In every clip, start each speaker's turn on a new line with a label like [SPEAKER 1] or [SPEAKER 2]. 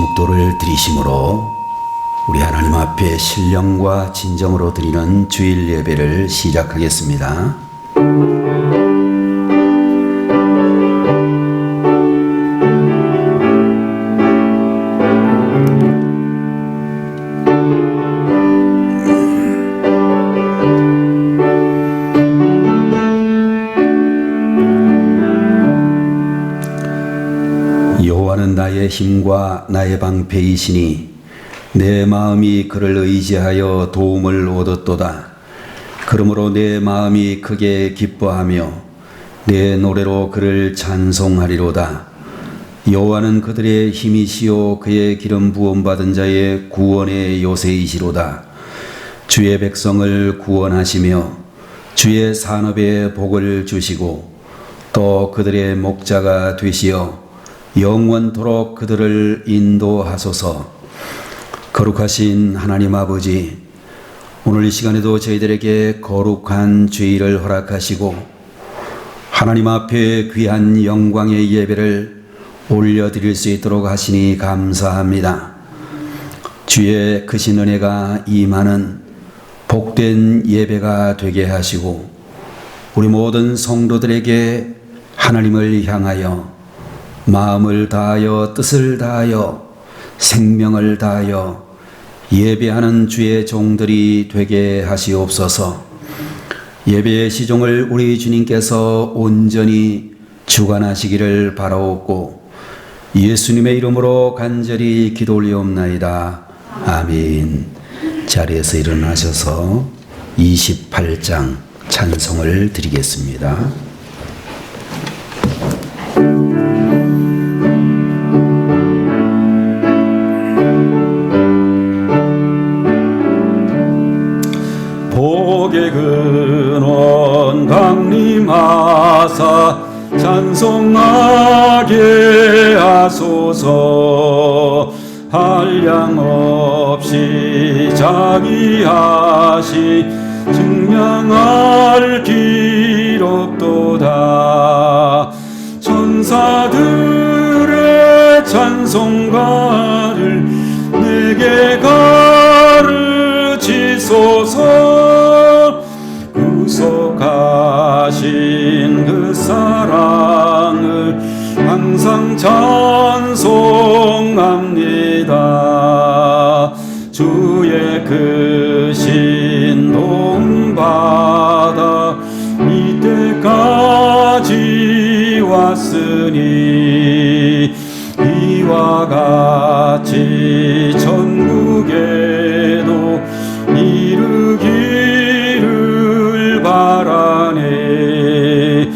[SPEAKER 1] 제목도를 드리심으로 우리 하나님 앞에 신령과 진정으로 드리는 주일 예배를 시작하겠습니다. 여호와는 나의 힘과 나의 방패이시니 내 마음이 그를 의지하여 도움을 얻었도다. 그러므로 내 마음이 크게 기뻐하며 내 노래로 그를 찬송하리로다. 여호와는 그들의 힘이시요 그의 기름 부음 받은 자의 구원의 요새이시로다. 주의 백성을 구원하시며 주의 산업에 복을 주시고 또 그들의 목자가 되시어 영원토록 그들을 인도하소서. 거룩하신 하나님 아버지, 오늘 이 시간에도 저희들에게 거룩한 주일을 허락하시고 하나님 앞에 귀한 영광의 예배를 올려드릴 수 있도록 하시니 감사합니다. 주의 크신 은혜가 임하는 복된 예배가 되게 하시고 우리 모든 성도들에게 하나님을 향하여 마음을 다하여 뜻을 다하여 생명을 다하여 예배하는 주의 종들이 되게 하시옵소서. 예배의 시종을 우리 주님께서 온전히 주관하시기를 바라옵고 예수님의 이름으로 간절히 기도 올리옵나이다. 아멘. 자리에서 일어나셔서 28장 찬송을 드리겠습니다.
[SPEAKER 2] 복의 근원 강림하사 찬송하게 하소서. 한량 없이 자기하시 증량할 길 없도다. 천사들의 찬송가를 내게 가르치소서. 구속하신 그 사랑을 항상 찬송합니다. 주의 크신 도움 받아 이때까지 왔으니 이와 같이 천국에도 이르기를 바라네.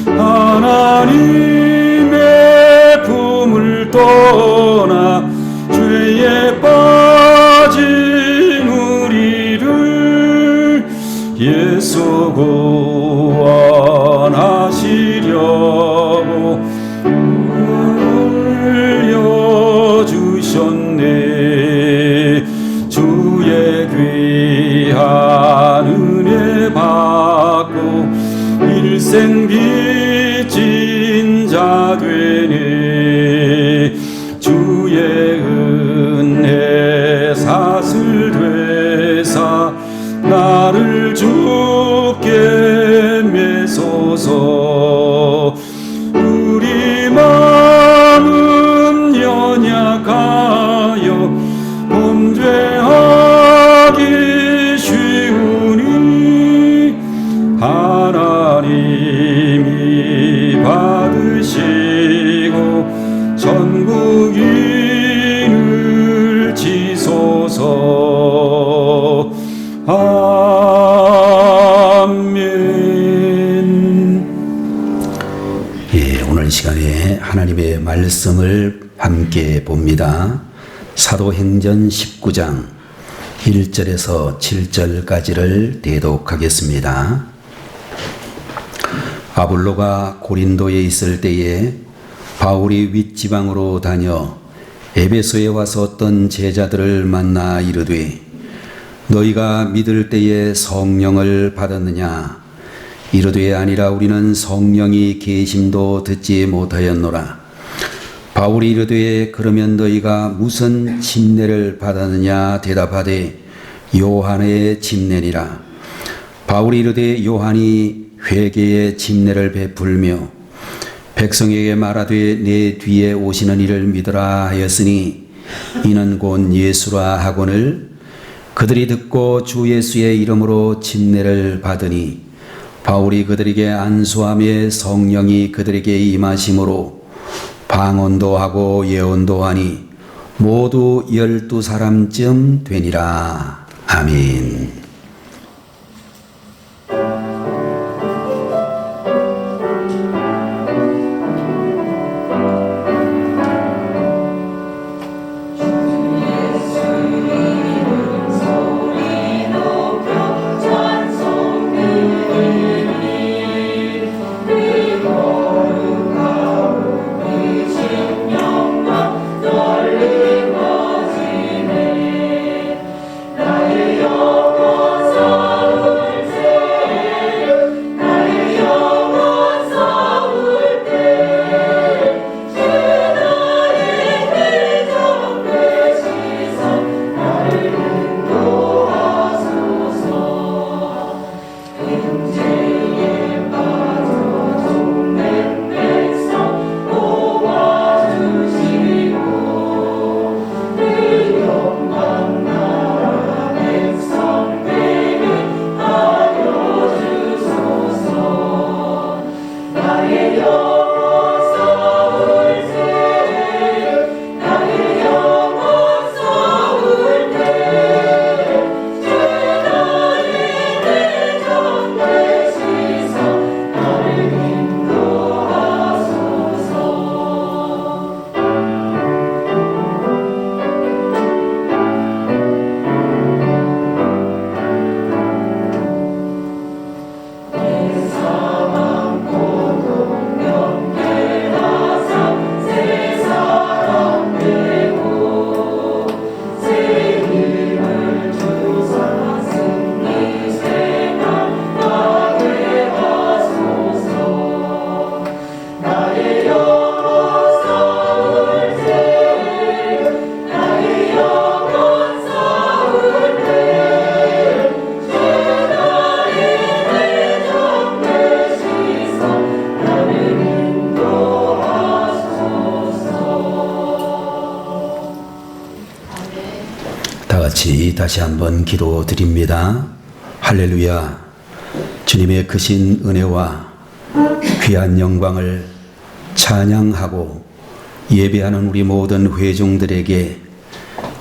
[SPEAKER 2] 하나님의 품을 떠나 죄에 빠진 우리를 예수 구원하시려고 올려주셨네. 주의 귀한 은혜 받고 일생 빚진 자 되네. 주의 은혜 사슬 되사 나를 주께 매소서. 우리 마음은 연약하여 범죄하기 쉬우니 하나님이 받으시고 전국인을 지소서. 아멘.
[SPEAKER 1] 오늘 시간에 하나님의 말씀을 함께 봅니다. 사도행전 19장 1절에서 7절까지를 대독하겠습니다. 아볼로가 고린도에 있을 때에 바울이 윗지방으로 다녀 에베소에 와서 어떤 제자들을 만나 이르되 너희가 믿을 때에 성령을 받았느냐? 이르되 아니라 우리는 성령이 계심도 듣지 못하였노라. 바울이 이르되 그러면 너희가 무슨 침례를 받았느냐 대답하되 요한의 침례니라. 바울이 이르되 요한이 회개의 침례를 베풀며 백성에게 말하되 내 뒤에 오시는 이를 믿으라 하였으니 이는 곧 예수라 하거늘 그들이 듣고 주 예수의 이름으로 침례를 받으니 바울이 그들에게 안수하며 성령이 그들에게 임하심으로 방언도 하고 예언도 하니 모두 12사람쯤 되니라. 아멘. 같이 다시 한번 기도드립니다. 할렐루야. 주님의 크신 은혜와 귀한 영광을 찬양하고 예배하는 우리 모든 회중들에게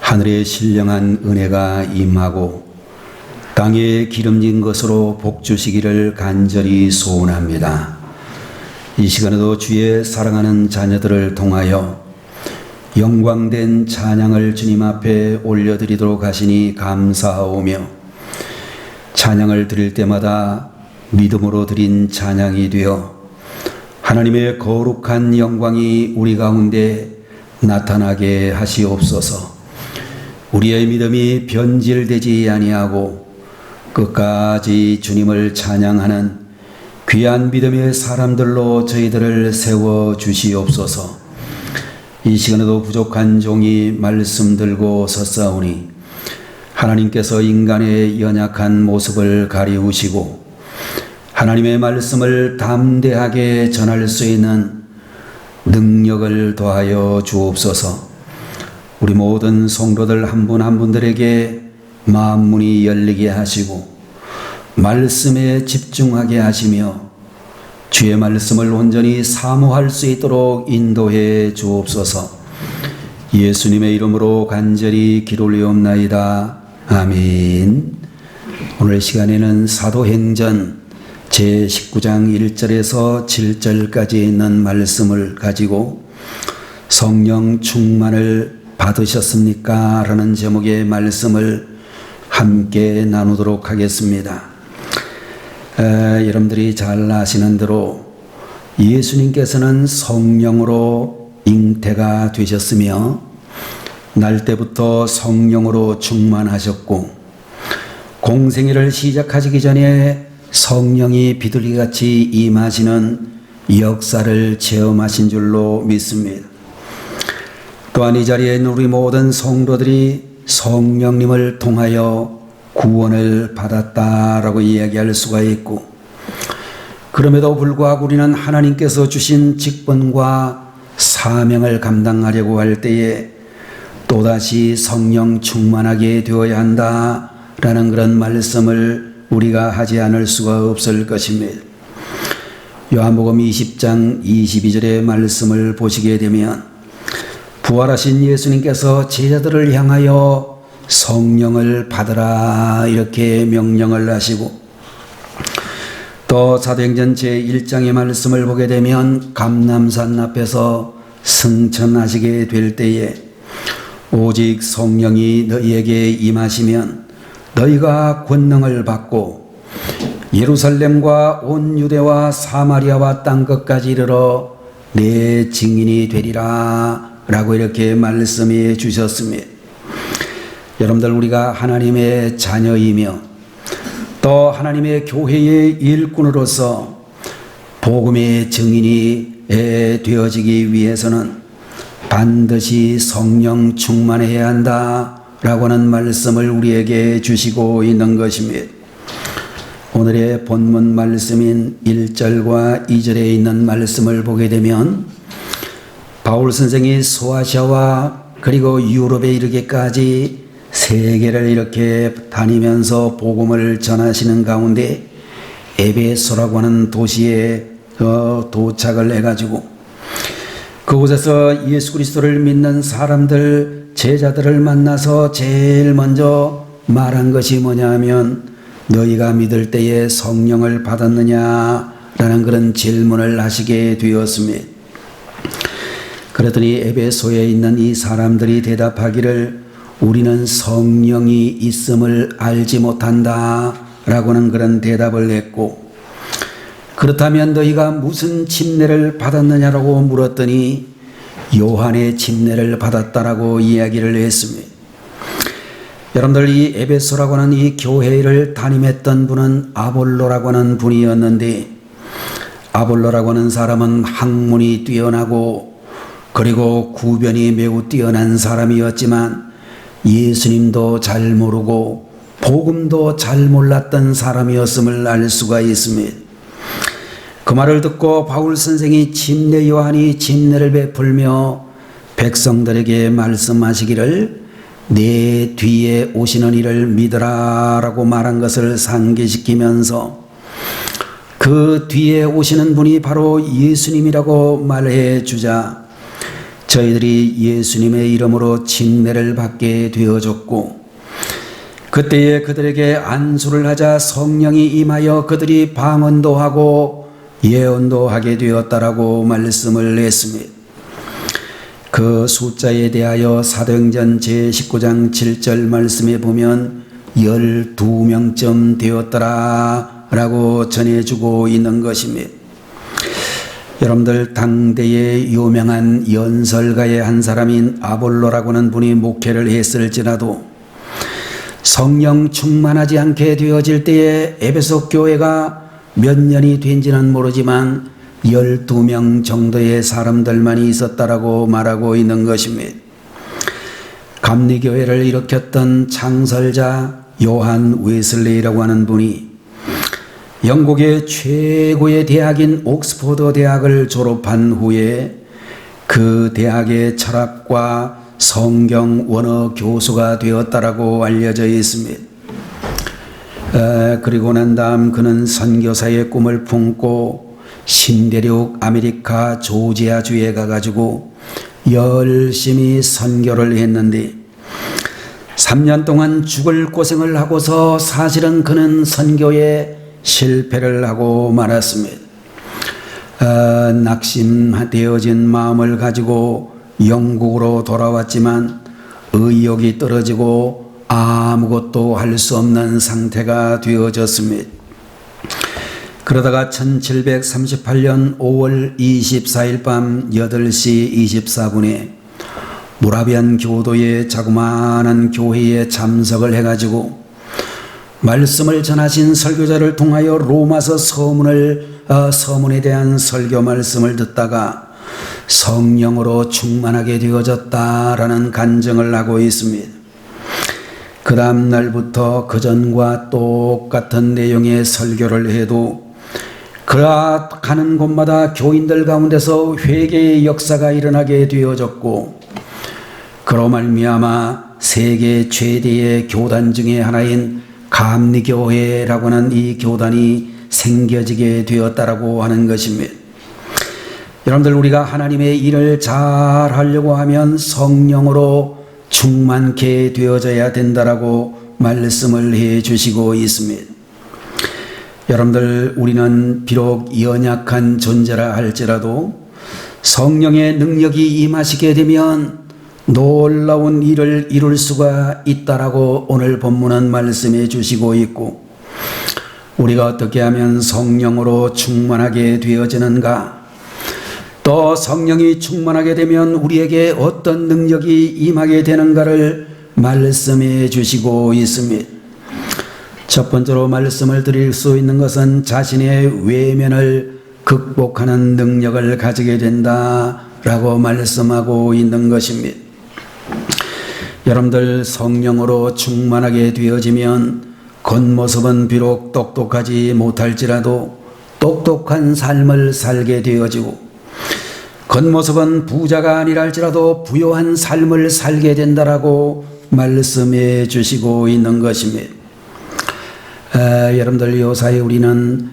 [SPEAKER 1] 하늘의 신령한 은혜가 임하고 땅에 기름진 것으로 복 주시기를 간절히 소원합니다. 이 시간에도 주의 사랑하는 자녀들을 통하여 영광된 찬양을 주님 앞에 올려드리도록 하시니 감사하오며 찬양을 드릴 때마다 믿음으로 드린 찬양이 되어 하나님의 거룩한 영광이 우리 가운데 나타나게 하시옵소서. 우리의 믿음이 변질되지 아니하고 끝까지 주님을 찬양하는 귀한 믿음의 사람들로 저희들을 세워 주시옵소서. 이 시간에도 부족한 종이 말씀 들고 섰사오니 하나님께서 인간의 연약한 모습을 가리우시고 하나님의 말씀을 담대하게 전할 수 있는 능력을 더하여 주옵소서. 우리 모든 성도들 한 분 한 분들에게 마음 문이 열리게 하시고 말씀에 집중하게 하시며 주의 말씀을 온전히 사모할 수 있도록 인도해 주옵소서. 예수님의 이름으로 간절히 기도 올리옵나이다. 아멘. 오늘 시간에는 사도행전 제19장 1절에서 7절까지 있는 말씀을 가지고 성령 충만을 받으셨습니까? 라는 제목의 말씀을 함께 나누도록 하겠습니다. 여러분들이 잘 아시는 대로 예수님께서는 성령으로 잉태가 되셨으며 날 때부터 성령으로 충만하셨고 공생애를 시작하시기 전에 성령이 비둘기같이 임하시는 역사를 체험하신 줄로 믿습니다. 또한 이 자리에 있는 우리 모든 성도들이 성령님을 통하여 구원을 받았다라고 이야기할 수가 있고, 그럼에도 불구하고 우리는 하나님께서 주신 직분과 사명을 감당하려고 할 때에 또다시 성령 충만하게 되어야 한다라는 그런 말씀을 우리가 하지 않을 수가 없을 것입니다. 요한복음 20장 22절의 말씀을 보시게 되면 부활하신 예수님께서 제자들을 향하여 성령을 받으라 이렇게 명령을 하시고, 또 사도행전 제1장의 말씀을 보게 되면 감람산 앞에서 승천하시게 될 때에 오직 성령이 너희에게 임하시면 너희가 권능을 받고 예루살렘과 온 유대와 사마리아와 땅끝까지 이르러 내 증인이 되리라 라고 이렇게 말씀해 주셨습니다. 여러분들, 우리가 하나님의 자녀이며 또 하나님의 교회의 일꾼으로서 복음의 증인이 되어지기 위해서는 반드시 성령 충만해야 한다라고 하는 말씀을 우리에게 주시고 있는 것입니다. 오늘의 본문 말씀인 1절과 2절에 있는 말씀을 보게 되면 바울 선생이 소아시아와 그리고 유럽에 이르기까지 세계를 이렇게 다니면서 복음을 전하시는 가운데 에베소라고 하는 도시에 도착을 해가지고 그곳에서 예수 그리스도를 믿는 사람들, 제자들을 만나서 제일 먼저 말한 것이 뭐냐 하면 너희가 믿을 때에 성령을 받았느냐라는 그런 질문을 하시게 되었습니다. 그랬더니 에베소에 있는 이 사람들이 대답하기를 우리는 성령이 있음을 알지 못한다 라고는 그런 대답을 했고, 그렇다면 너희가 무슨 침례를 받았느냐라고 물었더니 요한의 침례를 받았다라고 이야기를 했습니다. 여러분들, 이 에베소라고 하는 이 교회를 담임했던 분은 아볼로라고 하는 분이었는데, 아볼로라고 하는 사람은 학문이 뛰어나고 그리고 구변이 매우 뛰어난 사람이었지만 예수님도 잘 모르고 복음도 잘 몰랐던 사람이었음을 알 수가 있습니다. 그 말을 듣고 바울 선생이 침례 요한이 침례를 베풀며 백성들에게 말씀하시기를 내 뒤에 오시는 이를 믿으라 라고 말한 것을 상기시키면서 그 뒤에 오시는 분이 바로 예수님이라고 말해 주자 저희들이 예수님의 이름으로 침례를 받게 되어졌고, 그때에 그들에게 안수를 하자 성령이 임하여 그들이 방언도 하고 예언도 하게 되었다라고 말씀을 했습니다. 그 숫자에 대하여 사도행전 제19장 7절 말씀에 보면 12명쯤 되었더라 라고 전해주고 있는 것입니다. 여러분들, 당대의 유명한 연설가의 한 사람인 아볼로라고 하는 분이 목회를 했을지라도 성령 충만하지 않게 되어질 때에 에베소 교회가 몇 년이 된지는 모르지만 12명 정도의 사람들만이 있었다라고 말하고 있는 것입니다. 감리교회를 일으켰던 창설자 요한 웨슬레이라고 하는 분이 영국의 최고의 대학인 옥스퍼드 대학을 졸업한 후에 그 대학의 철학과 성경 원어 교수가 되었다라고 알려져 있습니다. 그리고 난 다음 그는 선교사의 꿈을 품고 신대륙 아메리카 조지아주에 가가지고 열심히 선교를 했는데 3년 동안 죽을 고생을 하고서 사실은 그는 선교에 실패를 하고 말았습니다. 낙심되어진 마음을 가지고 영국으로 돌아왔지만 의욕이 떨어지고 아무것도 할 수 없는 상태가 되어졌습니다. 그러다가 1738년 5월 24일 밤 8시 24분에 모라비안 교도의 자그마한 교회에 참석을 해가지고 말씀을 전하신 설교자를 통하여 로마서 서문에 대한 설교 말씀을 듣다가 성령으로 충만하게 되어졌다라는 간증을 하고 있습니다. 그 다음 날부터 그전과 똑같은 내용의 설교를 해도 가는 곳마다 교인들 가운데서 회개의 역사가 일어나게 되어졌고, 그로 말미암아 세계 최대의 교단 중에 하나인 감리교회라고 하는 이 교단이 생겨지게 되었다라고 하는 것입니다. 여러분들, 우리가 하나님의 일을 잘 하려고 하면 성령으로 충만케 되어져야 된다라고 말씀을 해 주시고 있습니다. 여러분들, 우리는 비록 연약한 존재라 할지라도 성령의 능력이 임하시게 되면 놀라운 일을 이룰 수가 있다라고 오늘 본문은 말씀해 주시고 있고, 우리가 어떻게 하면 성령으로 충만하게 되어지는가, 또 성령이 충만하게 되면 우리에게 어떤 능력이 임하게 되는가를 말씀해 주시고 있습니다. 첫 번째로 말씀을 드릴 수 있는 것은 자신의 외면을 극복하는 능력을 가지게 된다라고 말씀하고 있는 것입니다. 여러분들, 성령으로 충만하게 되어지면 겉모습은 비록 똑똑하지 못할지라도 똑똑한 삶을 살게 되어지고, 겉모습은 부자가 아니라 할지라도 부요한 삶을 살게 된다라고 말씀해 주시고 있는 것입니다. 여러분들, 요사이 우리는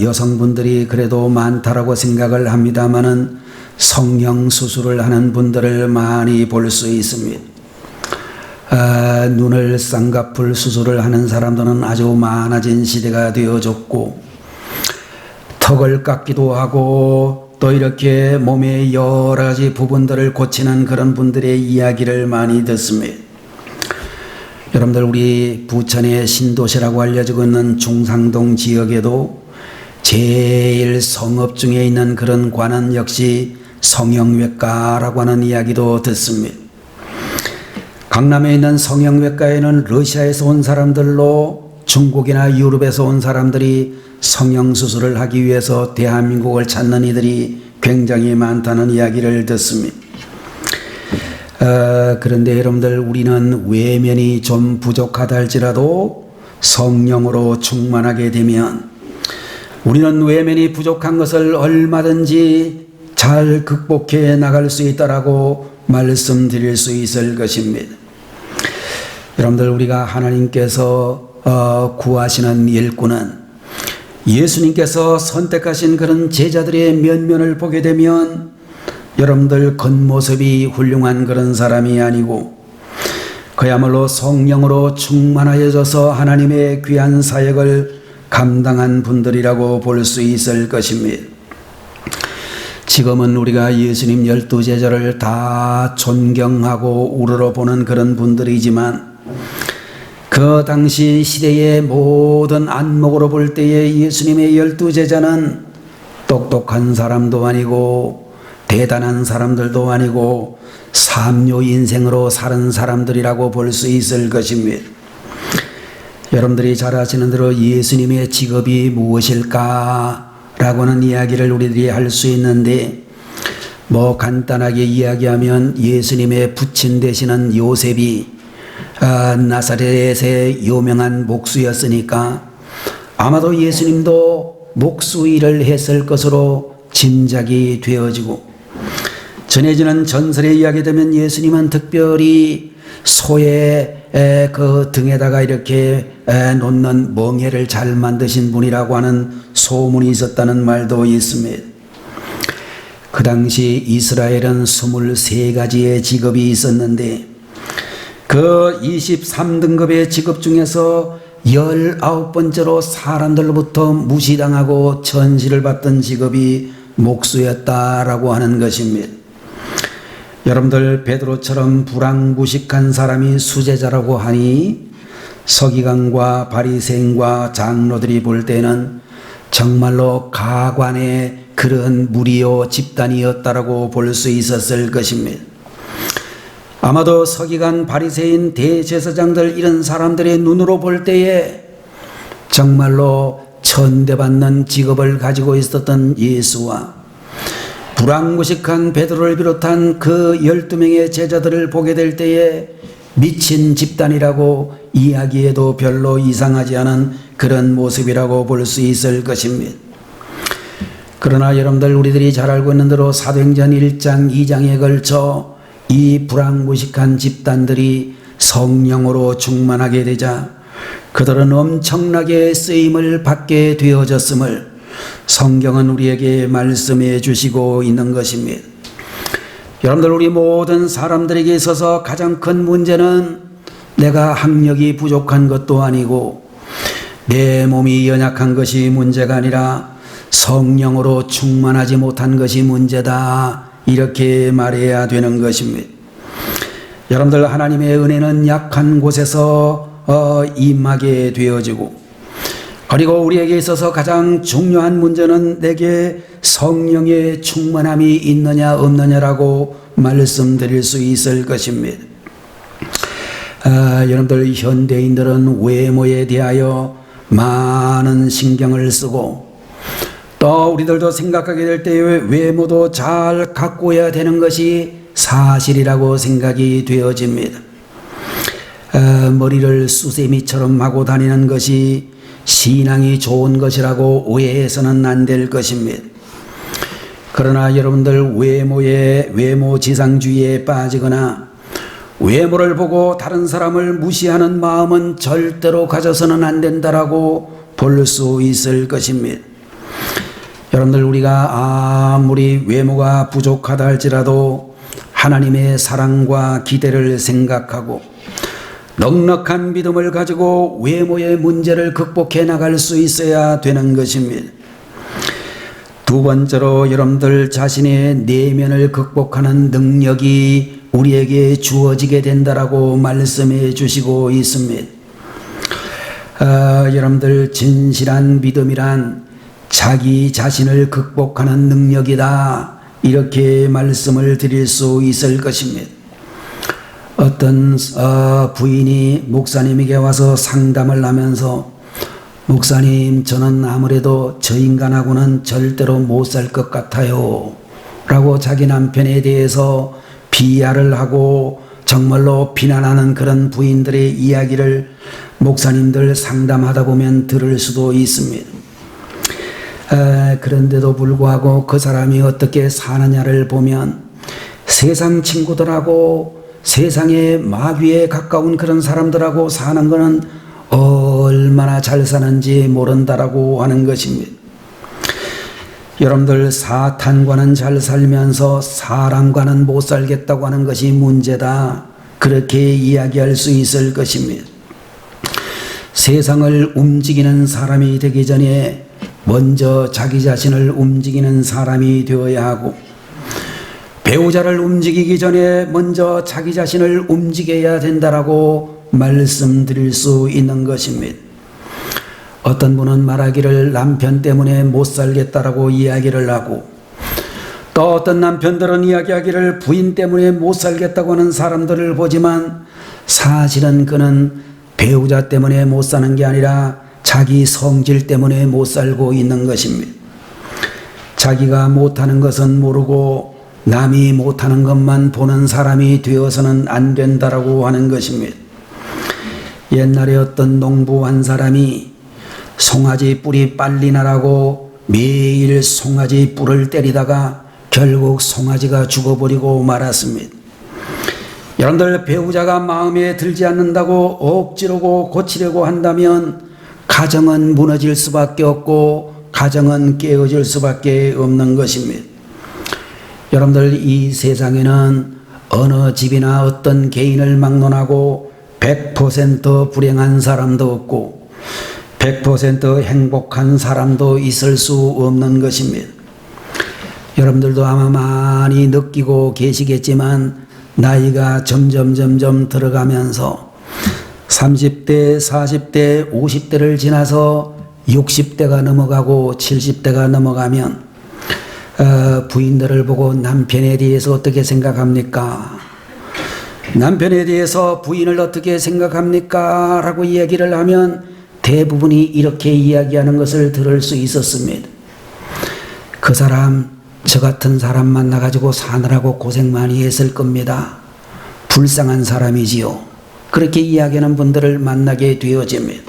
[SPEAKER 1] 여성분들이 그래도 많다라고 생각을 합니다마는 성형 수술을 하는 분들을 많이 볼 수 있습니다. 눈을 쌍꺼풀 수술을 하는 사람들은 아주 많아진 시대가 되어졌고, 턱을 깎기도 하고 또 이렇게 몸의 여러 가지 부분들을 고치는 그런 분들의 이야기를 많이 듣습니다. 여러분들, 우리 부천의 신도시라고 알려지고 있는 중상동 지역에도 제일 성읍 중에 있는 그런 관은 역시 성형외과라고 하는 이야기도 듣습니다. 강남에 있는 성형외과에는 러시아에서 온 사람들로 중국이나 유럽에서 온 사람들이 성형수술을 하기 위해서 대한민국을 찾는 이들이 굉장히 많다는 이야기를 듣습니다. 그런데 여러분들, 우리는 외면이 좀 부족하다 할지라도 성령으로 충만하게 되면 우리는 외면이 부족한 것을 얼마든지 잘 극복해 나갈 수 있다라고 말씀드릴 수 있을 것입니다. 여러분들, 우리가 하나님께서 구하시는 일꾼은 예수님께서 선택하신 그런 제자들의 면면을 보게 되면 여러분들, 겉모습이 훌륭한 그런 사람이 아니고 그야말로 성령으로 충만하여져서 하나님의 귀한 사역을 감당한 분들이라고 볼 수 있을 것입니다. 지금은 우리가 예수님 12제자를 다 존경하고 우러러보는 그런 분들이지만, 그 당시 시대의 모든 안목으로 볼 때에 예수님의 12제자는 똑똑한 사람도 아니고 대단한 사람들도 아니고 삼류 인생으로 사는 사람들이라고 볼 수 있을 것입니다. 여러분들이 잘 아시는 대로 예수님의 직업이 무엇일까 라고 하는 이야기를 우리들이 할 수 있는데, 간단하게 이야기하면 예수님의 부친 되시는 요셉이 나사렛의 유명한 목수였으니까 아마도 예수님도 목수 일을 했을 것으로 짐작이 되어지고, 전해지는 전설에 이야기 되면 예수님은 특별히 소의 그 등에다가 이렇게 놓는 멍에를 잘 만드신 분이라고 하는 소문이 있었다는 말도 있습니다. 그 당시 이스라엘은 23가지의 직업이 있었는데 그 23등급의 직업 중에서 19번째로 사람들로부터 무시당하고 천시를 받던 직업이 목수였다라고 하는 것입니다. 여러분들, 베드로처럼 불황무식한 사람이 수제자라고 하니 서기관과 바리새인과 장로들이 볼 때는 정말로 가관의 그런 무리요 집단이었다라고 볼 수 있었을 것입니다. 아마도 서기관, 바리새인, 대제사장들 이런 사람들의 눈으로 볼 때에 정말로 천대받는 직업을 가지고 있었던 예수와 불황구식한 베드로를 비롯한 그 12명의 제자들을 보게 될 때에 미친 집단이라고 이야기해도 별로 이상하지 않은 그런 모습이라고 볼 수 있을 것입니다. 그러나 여러분들, 우리들이 잘 알고 있는 대로 사도행전 1장 2장에 걸쳐 이 불황무식한 집단들이 성령으로 충만하게 되자 그들은 엄청나게 쓰임을 받게 되어졌음을 성경은 우리에게 말씀해 주시고 있는 것입니다. 여러분들, 우리 모든 사람들에게 있어서 가장 큰 문제는 내가 학력이 부족한 것도 아니고 내 몸이 연약한 것이 문제가 아니라 성령으로 충만하지 못한 것이 문제다, 이렇게 말해야 되는 것입니다. 여러분들, 하나님의 은혜는 약한 곳에서 임하게 되어지고, 그리고 우리에게 있어서 가장 중요한 문제는 내게 성령의 충만함이 있느냐 없느냐라고 말씀드릴 수 있을 것입니다. 여러분들, 현대인들은 외모에 대하여 많은 신경을 쓰고, 또 우리들도 생각하게 될 때에 외모도 잘 가꾸어야 되는 것이 사실이라고 생각이 되어집니다. 머리를 수세미처럼 하고 다니는 것이 신앙이 좋은 것이라고 오해해서는 안 될 것입니다. 그러나 여러분들, 외모 지상주의에 빠지거나 외모를 보고 다른 사람을 무시하는 마음은 절대로 가져서는 안 된다라고 볼 수 있을 것입니다. 여러분들, 우리가 아무리 외모가 부족하다 할지라도 하나님의 사랑과 기대를 생각하고 넉넉한 믿음을 가지고 외모의 문제를 극복해 나갈 수 있어야 되는 것입니다. 두 번째로, 여러분들 자신의 내면을 극복하는 능력이 우리에게 주어지게 된다라고 말씀해 주시고 있습니다. 여러분들, 진실한 믿음이란 자기 자신을 극복하는 능력이다, 이렇게 말씀을 드릴 수 있을 것입니다. 어떤 부인이 목사님에게 와서 상담을 하면서, 목사님, 저는 아무래도 저 인간하고는 절대로 못 살 것 같아요 라고 자기 남편에 대해서 비하를 하고 정말로 비난하는 그런 부인들의 이야기를 목사님들 상담하다 보면 들을 수도 있습니다. 그런데도 불구하고 그 사람이 어떻게 사느냐를 보면 세상 친구들하고 세상의 마귀에 가까운 그런 사람들하고 사는 것은 얼마나 잘 사는지 모른다라고 하는 것입니다. 여러분들, 사탄과는 잘 살면서 사람과는 못 살겠다고 하는 것이 문제다, 그렇게 이야기할 수 있을 것입니다. 세상을 움직이는 사람이 되기 전에 먼저 자기 자신을 움직이는 사람이 되어야 하고, 배우자를 움직이기 전에 먼저 자기 자신을 움직여야 된다라고 말씀드릴 수 있는 것입니다. 어떤 분은 말하기를 남편 때문에 못 살겠다라고 이야기를 하고, 또 어떤 남편들은 이야기하기를 부인 때문에 못 살겠다고 하는 사람들을 보지만 사실은 그는 배우자 때문에 못 사는 게 아니라 자기 성질 때문에 못 살고 있는 것입니다. 자기가 못하는 것은 모르고 남이 못하는 것만 보는 사람이 되어서는 안 된다라고 하는 것입니다. 옛날에 어떤 농부 한 사람이 송아지 뿔이 빨리 나라고 매일 송아지 뿔을 때리다가 결국 송아지가 죽어버리고 말았습니다. 여러분들, 배우자가 마음에 들지 않는다고 억지로 고치려고 한다면 가정은 무너질 수밖에 없고 가정은 깨어질 수밖에 없는 것입니다. 여러분들, 이 세상에는 어느 집이나 어떤 개인을 막론하고 100% 불행한 사람도 없고 100% 행복한 사람도 있을 수 없는 것입니다. 여러분들도 아마 많이 느끼고 계시겠지만 나이가 점점 들어가면서 30대, 40대, 50대를 지나서 60대가 넘어가고 70대가 넘어가면 부인들을 보고 남편에 대해서 어떻게 생각합니까? 남편에 대해서 부인을 어떻게 생각합니까? 라고 이야기를 하면 대부분이 이렇게 이야기하는 것을 들을 수 있었습니다. 그 사람 저 같은 사람 만나가지고 사느라고 고생 많이 했을 겁니다. 불쌍한 사람이지요. 그렇게 이야기하는 분들을 만나게 되어집니다.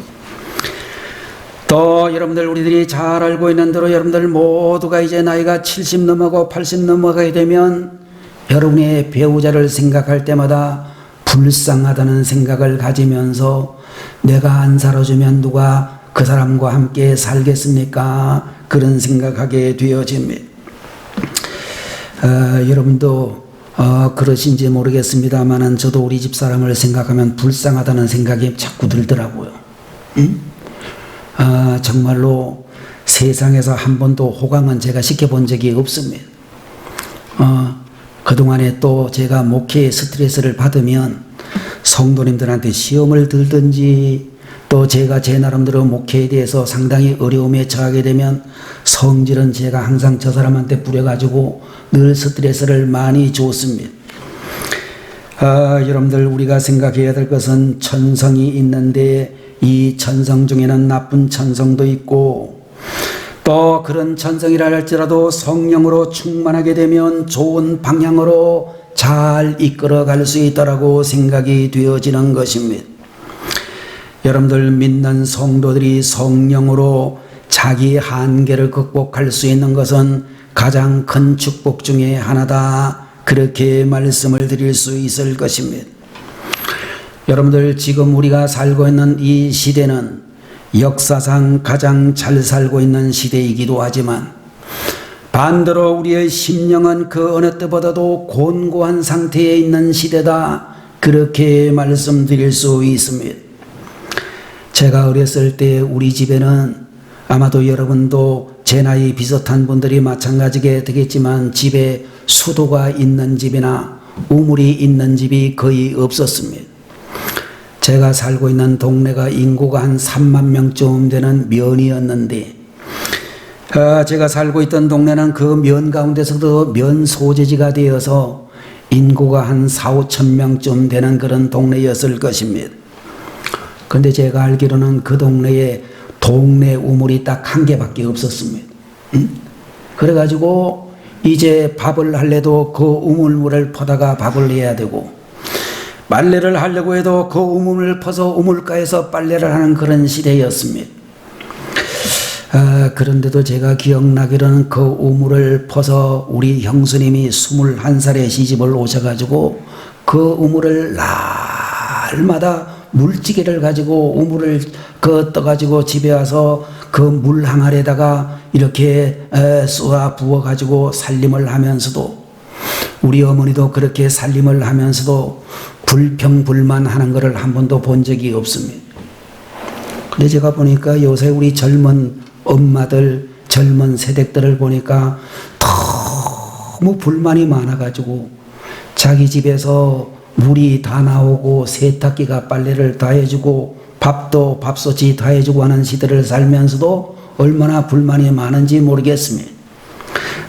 [SPEAKER 1] 또 여러분들 우리들이 잘 알고 있는 대로 여러분들 모두가 이제 나이가 70 넘어가고 80 넘어가게 되면 여러분의 배우자를 생각할 때마다 불쌍하다는 생각을 가지면서 내가 안 살아주면 누가 그 사람과 함께 살겠습니까? 그런 생각하게 되어집니다. 여러분도 그러신지 모르겠습니다만은 저도 우리 집 사람을 생각하면 불쌍하다는 생각이 자꾸 들더라고요. 정말로 세상에서 한 번도 호강은 제가 시켜본 적이 없습니다. 그동안에 또 제가 목회에 스트레스를 받으면 성도님들한테 시험을 들든지 또 제가 제 나름대로 목회에 대해서 상당히 어려움에 처하게 되면 성질은 제가 항상 저 사람한테 뿌려가지고 늘 스트레스를 많이 줬습니다. 여러분들 우리가 생각해야 될 것은 천성이 있는데 이 천성 중에는 나쁜 천성도 있고 또 그런 천성이라 할지라도 성령으로 충만하게 되면 좋은 방향으로 잘 이끌어갈 수 있다라고 생각이 되어지는 것입니다. 여러분들 믿는 성도들이 성령으로 자기 한계를 극복할 수 있는 것은 가장 큰 축복 중에 하나다. 그렇게 말씀을 드릴 수 있을 것입니다. 여러분들 지금 우리가 살고 있는 이 시대는 역사상 가장 잘 살고 있는 시대이기도 하지만 반대로 우리의 심령은 그 어느 때보다도 곤고한 상태에 있는 시대다. 그렇게 말씀드릴 수 있습니다. 제가 어렸을 때 우리 집에는 아마도 여러분도 제 나이 비슷한 분들이 마찬가지게 되겠지만 집에 수도가 있는 집이나 우물이 있는 집이 거의 없었습니다. 제가 살고 있는 동네가 인구가 한 3만 명쯤 되는 면이었는데 제가 살고 있던 동네는 그 면 가운데서도 면 소재지가 되어서 인구가 한 4, 5천 명쯤 되는 그런 동네였을 것입니다. 그런데 제가 알기로는 그 동네에 동네 우물이 딱 한 개밖에 없었습니다. 그래가지고 이제 밥을 할래도 그 우물물을 퍼다가 밥을 해야 되고 빨래를 하려고 해도 그 우물을 퍼서 우물가에서 빨래를 하는 그런 시대였습니다. 그런데도 제가 기억나기로는 그 우물을 퍼서 우리 형수님이 21살에 시집을 오셔가지고 그 우물을 날마다 물찌개를 가지고 우물을 떠가지고 집에 와서 그 물 항아리에다가 이렇게 쏘아 부어가지고 살림을 하면서도 우리 어머니도 그렇게 살림을 하면서도 불평불만하는 것을 한 번도 본 적이 없습니다. 근데 제가 보니까 요새 우리 젊은 엄마들, 젊은 세대들을 보니까 너무 불만이 많아가지고 자기 집에서 물이 다 나오고 세탁기가 빨래를 다 해주고 밥도 밥솥이 다 해주고 하는 시대를 살면서도 얼마나 불만이 많은지 모르겠습니다.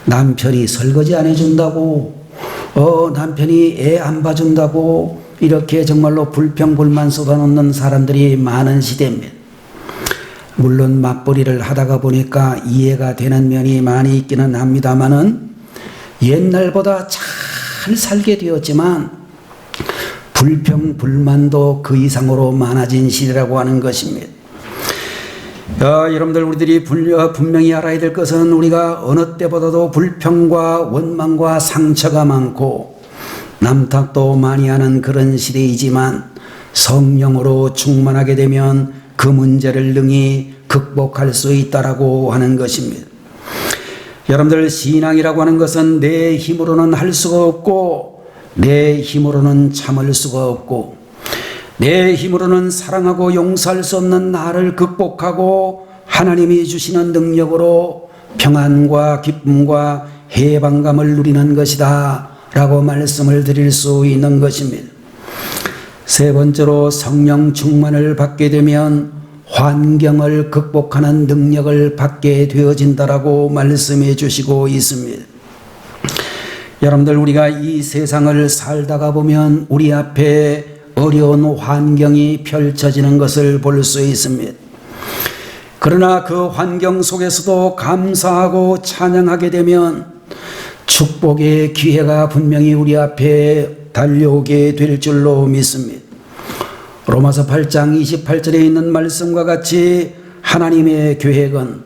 [SPEAKER 1] 남편이 설거지 안 해준다고 남편이 애 안 봐준다고 이렇게 정말로 불평불만 쏟아놓는 사람들이 많은 시대입니다. 물론 맞벌이를 하다가 보니까 이해가 되는 면이 많이 있기는 합니다만은 옛날보다 잘 살게 되었지만 불평불만도 그 이상으로 많아진 시대라고 하는 것입니다. 여러분들 우리들이 분명히 알아야 될 것은 우리가 어느 때보다도 불평과 원망과 상처가 많고 남탓도 많이 하는 그런 시대이지만 성령으로 충만하게 되면 그 문제를 능히 극복할 수 있다라고 하는 것입니다. 여러분들 신앙이라고 하는 것은 내 힘으로는 할 수가 없고 내 힘으로는 참을 수가 없고 내 힘으로는 사랑하고 용서할 수 없는 나를 극복하고 하나님이 주시는 능력으로 평안과 기쁨과 해방감을 누리는 것이다 라고 말씀을 드릴 수 있는 것입니다. 세 번째로 성령 충만을 받게 되면 환경을 극복하는 능력을 받게 되어진다라고 말씀해 주시고 있습니다. 여러분들 우리가 이 세상을 살다가 보면 우리 앞에 어려운 환경이 펼쳐지는 것을 볼 수 있습니다. 그러나 그 환경 속에서도 감사하고 찬양하게 되면 축복의 기회가 분명히 우리 앞에 달려오게 될 줄로 믿습니다. 로마서 8장 28절에 있는 말씀과 같이 하나님의 계획은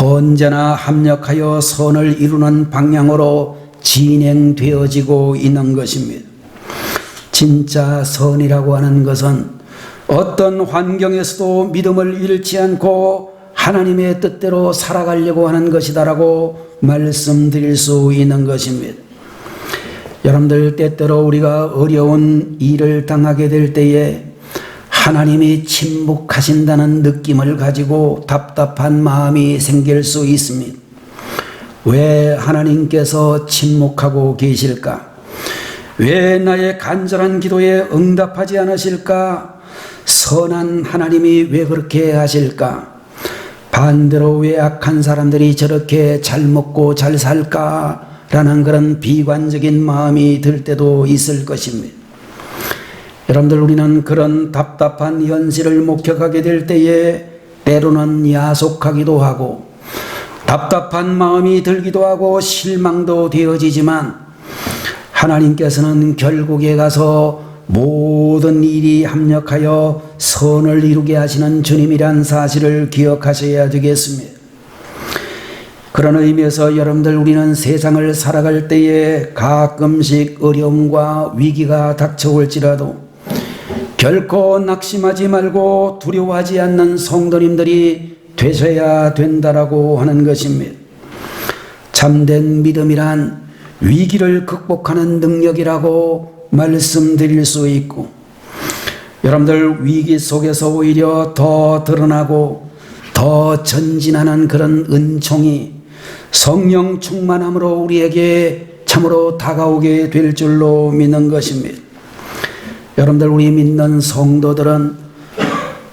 [SPEAKER 1] 언제나 합력하여 선을 이루는 방향으로 진행되어지고 있는 것입니다. 진짜 선이라고 하는 것은 어떤 환경에서도 믿음을 잃지 않고 하나님의 뜻대로 살아가려고 하는 것이다라고 말씀드릴 수 있는 것입니다. 여러분들, 때때로 우리가 어려운 일을 당하게 될 때에 하나님이 침묵하신다는 느낌을 가지고 답답한 마음이 생길 수 있습니다. 왜 하나님께서 침묵하고 계실까? 왜 나의 간절한 기도에 응답하지 않으실까? 선한 하나님이 왜 그렇게 하실까? 반대로 왜 악한 사람들이 저렇게 잘 먹고 잘 살까? 라는 그런 비관적인 마음이 들 때도 있을 것입니다. 여러분들, 우리는 그런 답답한 현실을 목격하게 될 때에 때로는 야속하기도 하고 답답한 마음이 들기도 하고 실망도 되어지지만 하나님께서는 결국에 가서 모든 일이 합력하여 선을 이루게 하시는 주님이란 사실을 기억하셔야 되겠습니다. 그런 의미에서 여러분들, 우리는 세상을 살아갈 때에 가끔씩 어려움과 위기가 닥쳐올지라도 결코 낙심하지 말고 두려워하지 않는 성도님들이 되셔야 된다라고 하는 것입니다. 참된 믿음이란 위기를 극복하는 능력이라고 말씀드릴 수 있고, 여러분들, 위기 속에서 오히려 더 드러나고 더 전진하는 그런 은총이 성령 충만함으로 우리에게 참으로 다가오게 될 줄로 믿는 것입니다. 여러분들, 우리 믿는 성도들은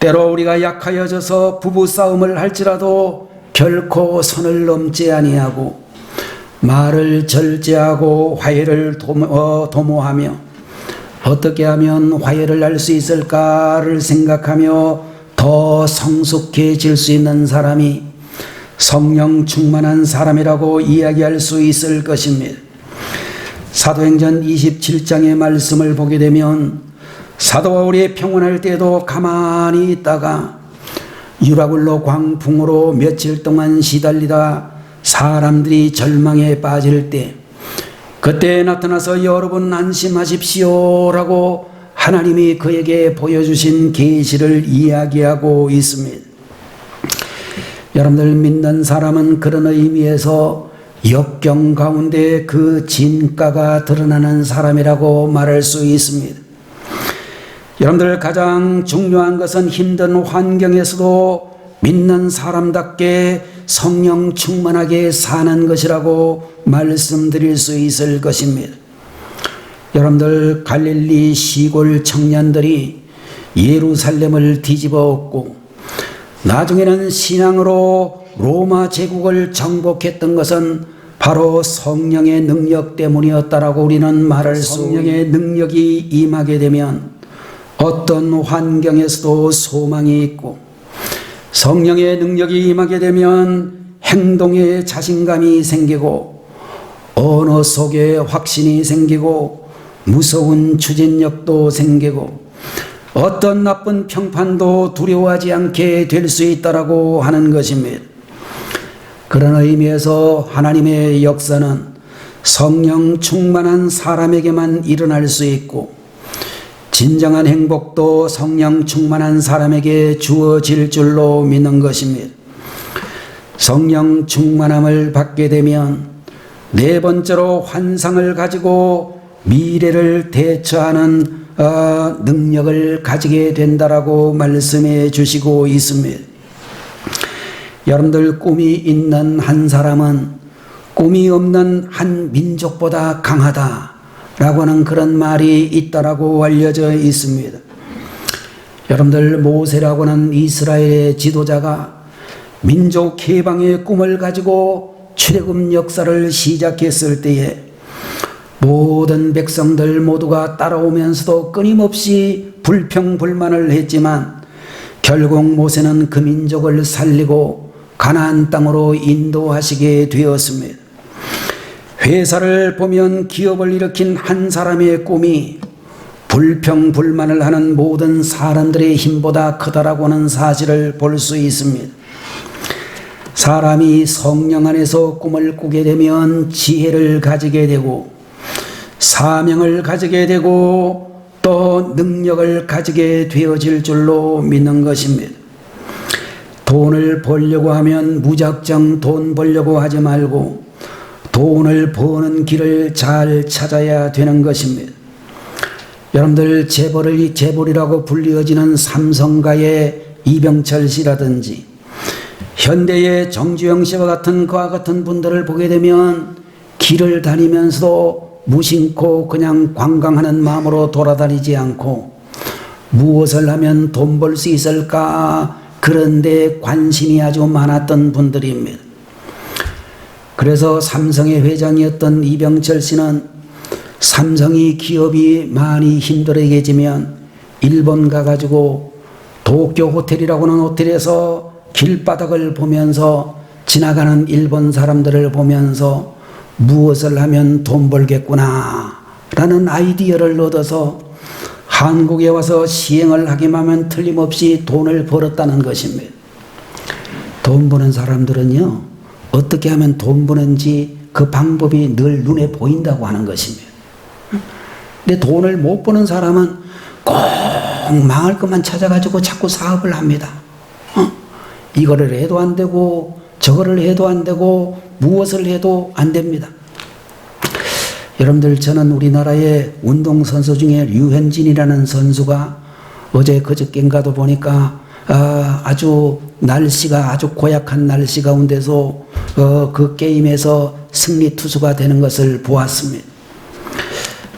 [SPEAKER 1] 때로 우리가 약하여져서 부부싸움을 할지라도 결코 선을 넘지 아니하고 말을 절제하고 화해를 도모하며 어떻게 하면 화해를 할 수 있을까를 생각하며 더 성숙해질 수 있는 사람이 성령 충만한 사람이라고 이야기할 수 있을 것입니다. 사도행전 27장의 말씀을 보게 되면 사도 바울이 평안할 때도 가만히 있다가 유라굴로 광풍으로 며칠 동안 시달리다 사람들이 절망에 빠질 때 그때 나타나서 여러분 안심하십시오라고 하나님이 그에게 보여주신 계시를 이야기하고 있습니다. 여러분들, 믿는 사람은 그런 의미에서 역경 가운데 그 진가가 드러나는 사람이라고 말할 수 있습니다. 여러분들, 가장 중요한 것은 힘든 환경에서도 믿는 사람답게 성령 충만하게 사는 것이라고 말씀드릴 수 있을 것입니다. 여러분들, 갈릴리 시골 청년들이 예루살렘을 뒤집어 엎고 나중에는 신앙으로 로마 제국을 정복했던 것은 바로 성령의 능력 때문이었다라고 우리는 말할 수 있습니다. 성령의 능력이 임하게 되면 어떤 환경에서도 소망이 있고, 성령의 능력이 임하게 되면 행동에 자신감이 생기고, 언어 속에 확신이 생기고, 무서운 추진력도 생기고, 어떤 나쁜 평판도 두려워하지 않게 될 수 있다라고 하는 것입니다. 그런 의미에서 하나님의 역사는 성령 충만한 사람에게만 일어날 수 있고, 진정한 행복도 성령 충만한 사람에게 주어질 줄로 믿는 것입니다. 성령 충만함을 받게 되면 네 번째로 환상을 가지고 미래를 대처하는 능력을 가지게 된다라고 말씀해 주시고 있습니다. 여러분들, 꿈이 있는 한 사람은 꿈이 없는 한 민족보다 강하다 라고 하는 그런 말이 있다라고 알려져 있습니다. 여러분들, 모세라고 하는 이스라엘의 지도자가 민족 해방의 꿈을 가지고 출애굽 역사를 시작했을 때에 모든 백성들 모두가 따라오면서도 끊임없이 불평불만을 했지만 결국 모세는 그 민족을 살리고 가나안 땅으로 인도하시게 되었습니다. 회사를 보면 기업을 일으킨 한 사람의 꿈이 불평불만을 하는 모든 사람들의 힘보다 크다라고 하는 사실을 볼 수 있습니다. 사람이 성령 안에서 꿈을 꾸게 되면 지혜를 가지게 되고 사명을 가지게 되고 또 능력을 가지게 되어질 줄로 믿는 것입니다. 돈을 벌려고 하면 무작정 돈 벌려고 하지 말고 돈을 버는 길을 잘 찾아야 되는 것입니다. 여러분들 재벌이라고 불리어지는 삼성가의 이병철 씨라든지 현대의 정주영 씨와 같은 그와 같은 분들을 보게 되면 길을 다니면서도 무심코 그냥 관광하는 마음으로 돌아다니지 않고 무엇을 하면 돈 벌 수 있을까 그런데 관심이 아주 많았던 분들입니다. 그래서 삼성의 회장이었던 이병철 씨는 삼성이 기업이 많이 힘들어지면 일본 가가지고 도쿄 호텔이라고 하는 호텔에서 길바닥을 보면서 지나가는 일본 사람들을 보면서 무엇을 하면 돈 벌겠구나 라는 아이디어를 얻어서 한국에 와서 시행을 하기만 하면 틀림없이 돈을 벌었다는 것입니다. 돈 버는 사람들은요, 어떻게 하면 돈 버는지 그 방법이 늘 눈에 보인다고 하는 것입니다. 근데 돈을 못 버는 사람은 꼭 망할 것만 찾아가지고 자꾸 사업을 합니다. 이거를 해도 안 되고 저거를 해도 안 되고 무엇을 해도 안 됩니다. 여러분들, 저는 우리나라의 운동선수 중에 류현진이라는 선수가 어제 그저께인가도 보니까 아주 날씨가 아주 고약한 날씨 가운데서 그 게임에서 승리 투수가 되는 것을 보았습니다.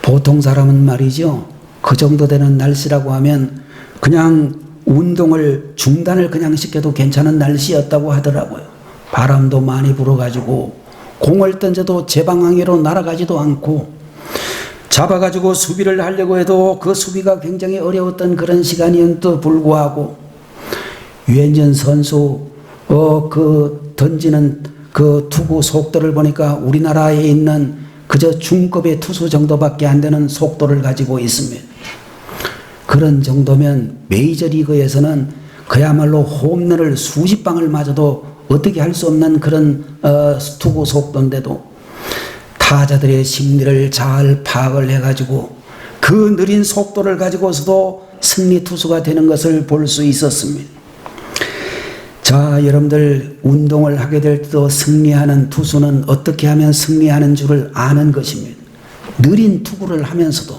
[SPEAKER 1] 보통 사람은 말이죠, 그 정도 되는 날씨라고 하면 그냥 운동을 중단을 그냥 시켜도 괜찮은 날씨였다고 하더라고요. 바람도 많이 불어가지고 공을 던져도 제 방향으로 날아가지도 않고 잡아가지고 수비를 하려고 해도 그 수비가 굉장히 어려웠던 그런 시간이었도 불구하고 유현진 선수 그 던지는 그 투구 속도를 보니까 우리나라에 있는 그저 중급의 투수 정도밖에 안 되는 속도를 가지고 있습니다. 그런 정도면 메이저리그에서는 그야말로 홈런을 수십 방을 맞아도 어떻게 할 수 없는 그런 투구 속도인데도 타자들의 심리를 잘 파악을 해가지고 그 느린 속도를 가지고서도 승리 투수가 되는 것을 볼 수 있었습니다. 자, 여러분들, 운동을 하게 될 때도 승리하는 투수는 어떻게 하면 승리하는 줄을 아는 것입니다. 느린 투구를 하면서도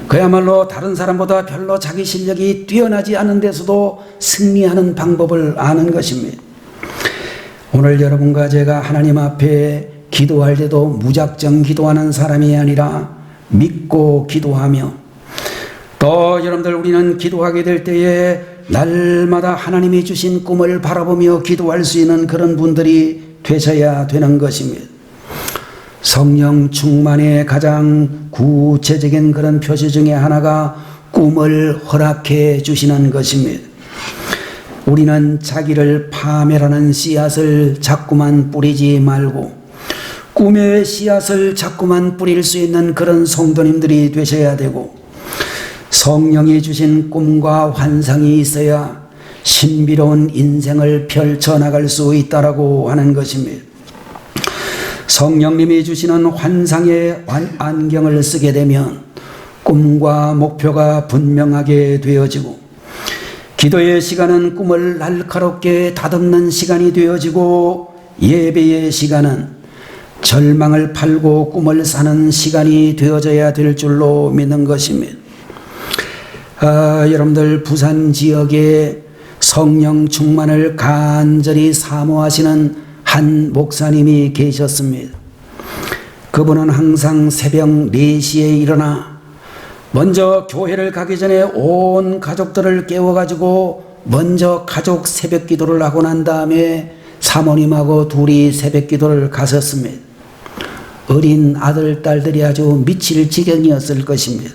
[SPEAKER 1] 그야말로 다른 사람보다 별로 자기 실력이 뛰어나지 않은 데서도 승리하는 방법을 아는 것입니다. 오늘 여러분과 제가 하나님 앞에 기도할 때도 무작정 기도하는 사람이 아니라 믿고 기도하며, 또 여러분들, 우리는 기도하게 될 때에 날마다 하나님이 주신 꿈을 바라보며 기도할 수 있는 그런 분들이 되셔야 되는 것입니다. 성령 충만의 가장 구체적인 그런 표시 중에 하나가 꿈을 허락해 주시는 것입니다. 우리는 자기를 파멸하는 씨앗을 자꾸만 뿌리지 말고 꿈의 씨앗을 자꾸만 뿌릴 수 있는 그런 성도님들이 되셔야 되고, 성령이 주신 꿈과 환상이 있어야 신비로운 인생을 펼쳐나갈 수 있다라고 하는 것입니다. 성령님이 주시는 환상의 안경을 쓰게 되면 꿈과 목표가 분명하게 되어지고, 기도의 시간은 꿈을 날카롭게 다듬는 시간이 되어지고, 예배의 시간은 절망을 팔고 꿈을 사는 시간이 되어져야 될 줄로 믿는 것입니다. 여러분들, 부산 지역에 성령 충만을 간절히 사모하시는 한 목사님이 계셨습니다. 그분은 항상 새벽 4시에 일어나 먼저 교회를 가기 전에 온 가족들을 깨워가지고 먼저 가족 새벽 기도를 하고 난 다음에 사모님하고 둘이 새벽 기도를 갔었습니다. 어린 아들, 딸들이 아주 미칠 지경이었을 것입니다.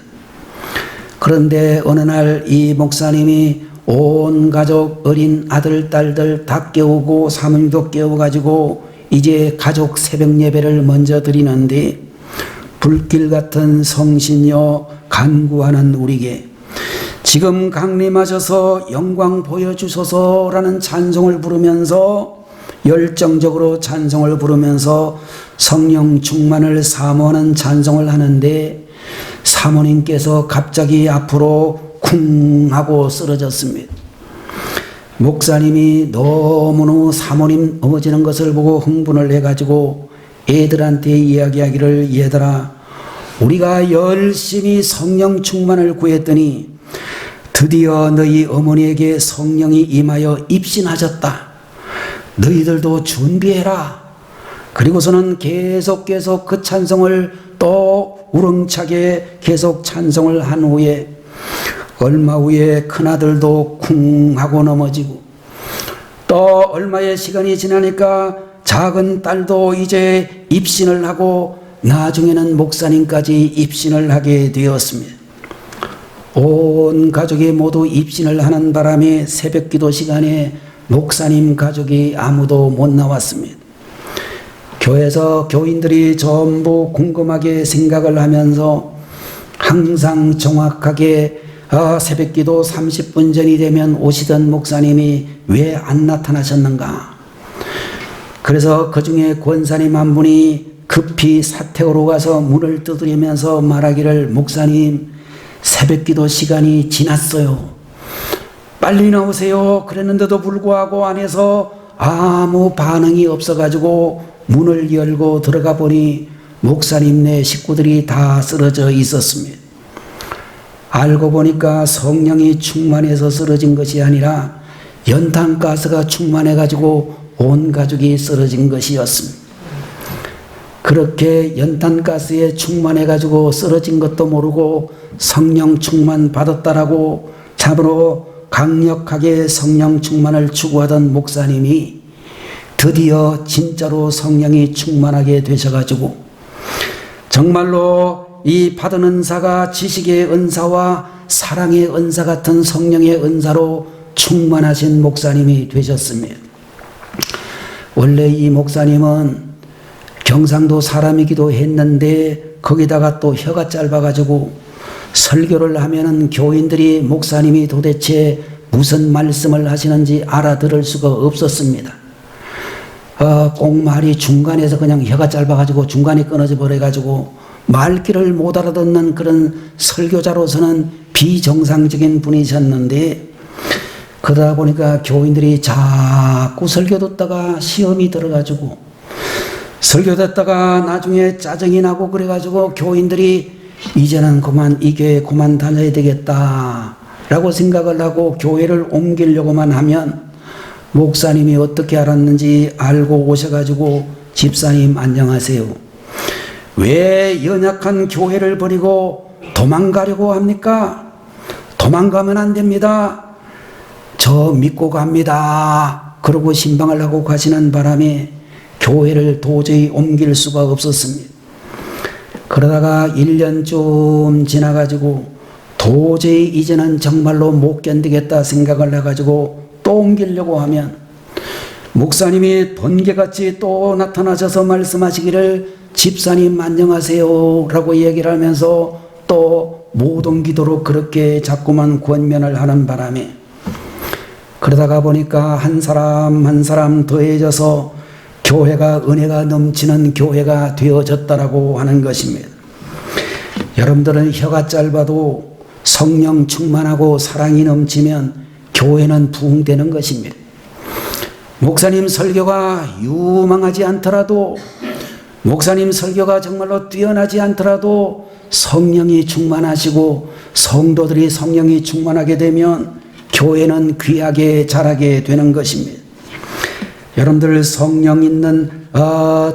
[SPEAKER 1] 그런데 어느 날 이 목사님이 온 가족 어린 아들, 딸들 다 깨우고 사모님도 깨워가지고 이제 가족 새벽 예배를 먼저 드리는데 불길 같은 성신여 간구하는 우리에게 지금 강림하셔서 영광 보여주소서라는 찬송을 부르면서 열정적으로 찬송을 부르면서 성령 충만을 사모하는 찬송을 하는데 사모님께서 갑자기 앞으로 쿵 하고 쓰러졌습니다. 목사님이 너무너무 사모님 넘어지는 것을 보고 흥분을 해가지고 애들한테 이야기하기를 얘들아 우리가 열심히 성령 충만을 구했더니 드디어 너희 어머니에게 성령이 임하여 입신하셨다. 너희들도 준비해라. 그리고서는 계속 그 찬송을 또 우렁차게 계속 찬송을 한 후에 얼마 후에 큰아들도 쿵 하고 넘어지고 또 얼마의 시간이 지나니까 작은 딸도 이제 입신을 하고 나중에는 목사님까지 입신을 하게 되었습니다. 온 가족이 모두 입신을 하는 바람에 새벽기도 시간에 목사님 가족이 아무도 못 나왔습니다. 교회에서 교인들이 전부 궁금하게 생각을 하면서 항상 정확하게 새벽기도 30분 전이 되면 오시던 목사님이 왜 안 나타나셨는가. 그래서 그 중에 권사님 한 분이 급히 사택으로 가서 문을 두드리면서 말하기를 목사님 새벽기도 시간이 지났어요. 빨리 나오세요. 그랬는데도 불구하고 안에서 아무 반응이 없어가지고 문을 열고 들어가 보니 목사님네 식구들이 다 쓰러져 있었습니다. 알고 보니까 성령이 충만해서 쓰러진 것이 아니라 연탄가스가 충만해가지고 온 가족이 쓰러진 것이었습니다. 그렇게 연탄가스에 충만해가지고 쓰러진 것도 모르고 성령 충만 받았다라고 참으로 강력하게 성령 충만을 추구하던 목사님이 드디어 진짜로 성령이 충만하게 되셔가지고 정말로 이 받은 은사가 지식의 은사와 사랑의 은사 같은 성령의 은사로 충만하신 목사님이 되셨습니다. 원래 이 목사님은 경상도 사람이기도 했는데 거기다가 또 혀가 짧아가지고 설교를 하면은 교인들이 목사님이 도대체 무슨 말씀을 하시는지 알아들을 수가 없었습니다. 꽁말이 중간에서 그냥 혀가 짧아가지고 중간에 끊어져 버려가지고 말귀를 못 알아듣는 그런 설교자로서는 비정상적인 분이셨는데 그러다 보니까 교인들이 자꾸 설교 듣다가 시험이 들어가지고 설교 듣다가 나중에 짜증이 나고 그래가지고 교인들이 이제는 그만 이 교회 그만 다녀야 되겠다 라고 생각을 하고 교회를 옮기려고만 하면 목사님이 어떻게 알았는지 알고 오셔가지고 집사님 안녕하세요. 왜 연약한 교회를 버리고 도망가려고 합니까? 도망가면 안 됩니다. 저 믿고 갑니다. 그러고 신방을 하고 가시는 바람에 교회를 도저히 옮길 수가 없었습니다. 그러다가 1년쯤 지나가지고 도저히 이제는 정말로 못 견디겠다 생각을 해가지고 또 옮기려고 하면 목사님이 번개같이 또 나타나셔서 말씀하시기를 집사님 안녕하세요 라고 얘기를 하면서 또 못 옮기도록 그렇게 자꾸만 권면을 하는 바람에 그러다가 보니까 한 사람 한 사람 더해져서 교회가 은혜가 넘치는 교회가 되어졌다라고 하는 것입니다. 여러분들은 혀가 짧아도 성령 충만하고 사랑이 넘치면 교회는 부흥되는 것입니다. 목사님 설교가 유망하지 않더라도 목사님 설교가 정말로 뛰어나지 않더라도 성령이 충만하시고 성도들이 성령이 충만하게 되면 교회는 귀하게 자라게 되는 것입니다. 여러분들 성령 있는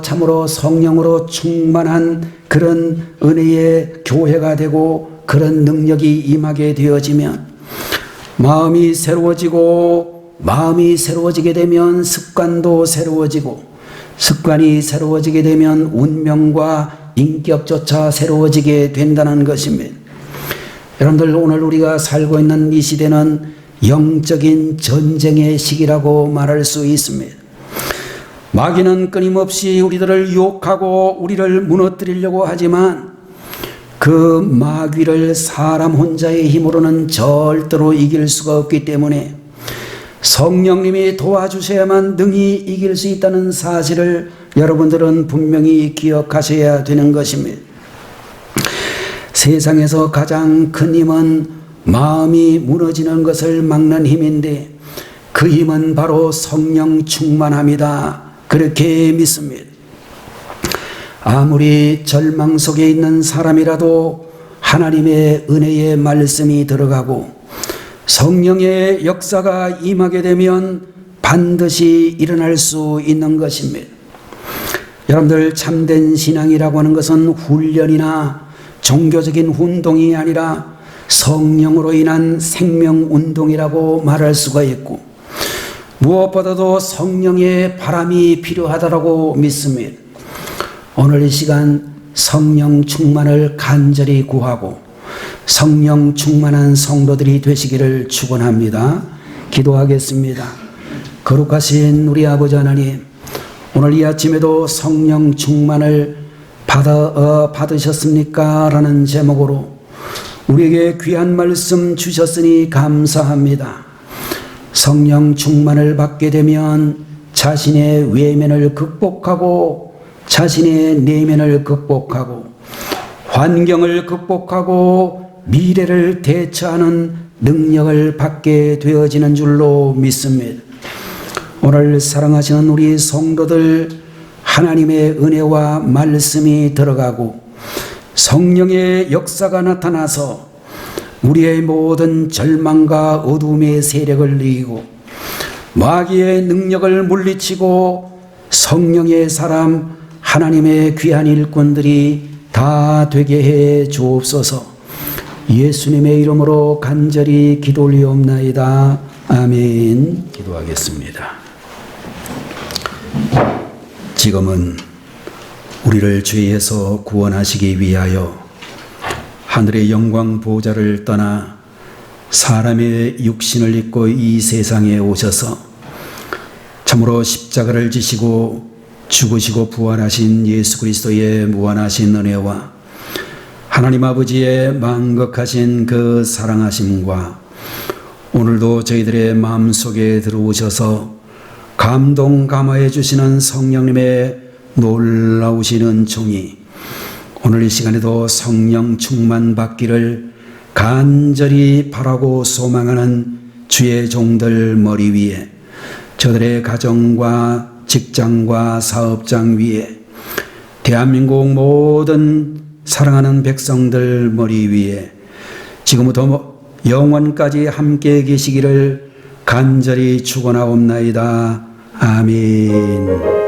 [SPEAKER 1] 참으로 성령으로 충만한 그런 은혜의 교회가 되고 그런 능력이 임하게 되어지면 마음이 새로워지게 되면 습관도 새로워지고 습관이 새로워지게 되면 운명과 인격조차 새로워지게 된다는 것입니다. 여러분들 오늘 우리가 살고 있는 이 시대는 영적인 전쟁의 시기라고 말할 수 있습니다. 마귀는 끊임없이 우리들을 유혹하고 우리를 무너뜨리려고 하지만 그 마귀를 사람 혼자의 힘으로는 절대로 이길 수가 없기 때문에 성령님이 도와주셔야만 능히 이길 수 있다는 사실을 여러분들은 분명히 기억하셔야 되는 것입니다. 세상에서 가장 큰 힘은 마음이 무너지는 것을 막는 힘인데 그 힘은 바로 성령 충만함이다. 그렇게 믿습니다. 아무리 절망 속에 있는 사람이라도 하나님의 은혜의 말씀이 들어가고 성령의 역사가 임하게 되면 반드시 일어날 수 있는 것입니다. 여러분들, 참된 신앙이라고 하는 것은 훈련이나 종교적인 운동이 아니라 성령으로 인한 생명운동이라고 말할 수가 있고, 무엇보다도 성령의 바람이 필요하다고 믿습니다. 오늘 이 시간 성령 충만을 간절히 구하고 성령 충만한 성도들이 되시기를 축원합니다. 기도하겠습니다. 거룩하신 우리 아버지 하나님, 오늘 이 아침에도 성령 충만을 받으셨습니까? 라는 제목으로 우리에게 귀한 말씀 주셨으니 감사합니다. 성령 충만을 받게 되면 자신의 외면을 극복하고 자신의 내면을 극복하고 환경을 극복하고 미래를 대처하는 능력을 받게 되어지는 줄로 믿습니다. 오늘 사랑하시는 우리 성도들, 하나님의 은혜와 말씀이 들어가고 성령의 역사가 나타나서 우리의 모든 절망과 어둠의 세력을 이기고 마귀의 능력을 물리치고 성령의 사람, 하나님의 귀한 일꾼들이 다 되게 해 주옵소서. 예수님의 이름으로 간절히 기도 올리옵나이다. 아멘. 기도하겠습니다. 지금은 우리를 죄에서 구원하시기 위하여 하늘의 영광 보좌를 떠나 사람의 육신을 입고 이 세상에 오셔서 참으로 십자가를 지시고 죽으시고 부활하신 예수 그리스도의 무한하신 은혜와 하나님 아버지의 만극하신 그 사랑하심과 오늘도 저희들의 마음속에 들어오셔서 감동 감화해 주시는 성령님의 놀라우신 은총이 오늘 이 시간에도 성령 충만 받기를 간절히 바라고 소망하는 주의 종들 머리 위에, 저들의 가정과 직장과 사업장 위에, 대한민국 모든 사랑하는 백성들 머리 위에 지금부터 영원까지 함께 계시기를 간절히 축원하옵나이다. 아멘.